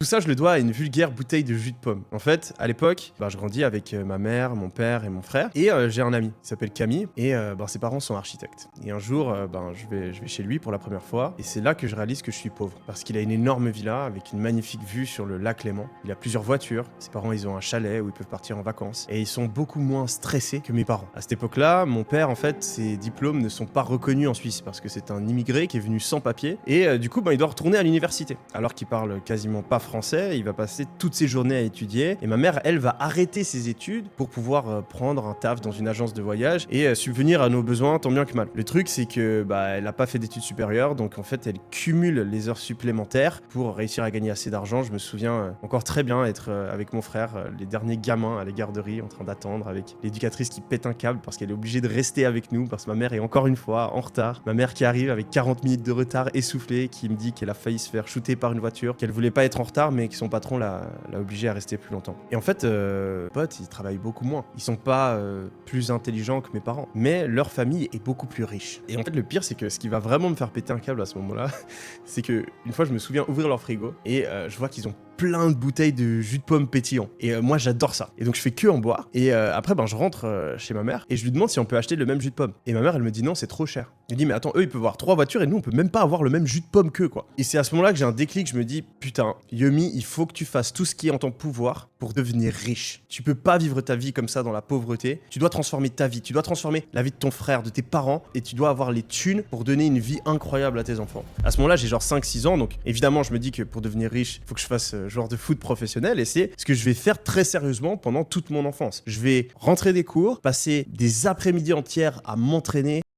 Tout ça, je le dois à une vulgaire bouteille de jus de pomme. En fait, à l'époque, je grandis avec ma mère, mon père et mon frère. Et j'ai un ami qui s'appelle Camille. Et ses parents sont architectes. Et un jour, je vais chez lui pour la première fois. Et c'est là que je réalise que je suis pauvre. Parce qu'il a une énorme villa avec une magnifique vue sur le lac Léman. Il a plusieurs voitures. Ses parents, ils ont un chalet où ils peuvent partir en vacances. Et ils sont beaucoup moins stressés que mes parents. À cette époque-là, mon père, en fait, ses diplômes ne sont pas reconnus en Suisse. Parce que c'est un immigré qui est venu sans papier. Et du coup, il doit retourner à l'université. Alors qu'il parle quasiment pas français, il va passer toutes ses journées à étudier. Et ma mère, elle, va arrêter ses études pour pouvoir prendre un taf dans une agence de voyage et subvenir à nos besoins tant bien que mal. Le truc, c'est que elle a pas fait d'études supérieures, donc en fait, elle cumule les heures supplémentaires pour réussir à gagner assez d'argent. Je me souviens encore très bien être avec mon frère, les derniers gamins à la garderie, en train d'attendre avec l'éducatrice qui pète un câble parce qu'elle est obligée de rester avec nous parce que ma mère est encore une fois en retard. Ma mère qui arrive avec 40 minutes de retard essoufflée, qui me dit qu'elle a failli se faire shooter par une voiture, qu'elle voulait pas être en retard, mais que son patron l'a obligé à rester plus longtemps. Et en fait, potes, ils travaillent beaucoup moins. Ils sont pas plus intelligents que mes parents, mais leur famille est beaucoup plus riche. Et en fait, le pire, c'est que ce qui va vraiment me faire péter un câble à ce moment-là, c'est que une fois, je me souviens ouvrir leur frigo et je vois qu'ils ont plein de bouteilles de jus de pomme pétillant. Et moi, j'adore ça. Et donc, je fais que en boire. Et après, je rentre chez ma mère et je lui demande si on peut acheter le même jus de pomme. Et ma mère, elle me dit non, c'est trop cher. Elle me dit, mais attends, eux, ils peuvent avoir 3 voitures et nous, on peut même pas avoir le même jus de pomme qu'eux, quoi. Et c'est à ce moment-là que j'ai un déclic. Je me dis, putain, Yumi, il faut que tu fasses tout ce qui est en ton pouvoir pour devenir riche. Tu peux pas vivre ta vie comme ça dans la pauvreté. Tu dois transformer ta vie. Tu dois transformer la vie de ton frère, de tes parents. Et tu dois avoir les thunes pour donner une vie incroyable à tes enfants. À ce moment-là, j'ai genre 5-6 ans. Donc, évidemment, je me dis que pour devenir riche, il faut que je fasse joueur de foot professionnel. Et c'est ce que je vais faire très sérieusement pendant toute mon enfance. Je vais rentrer des cours, passer des après-midi entières à m'entraîner.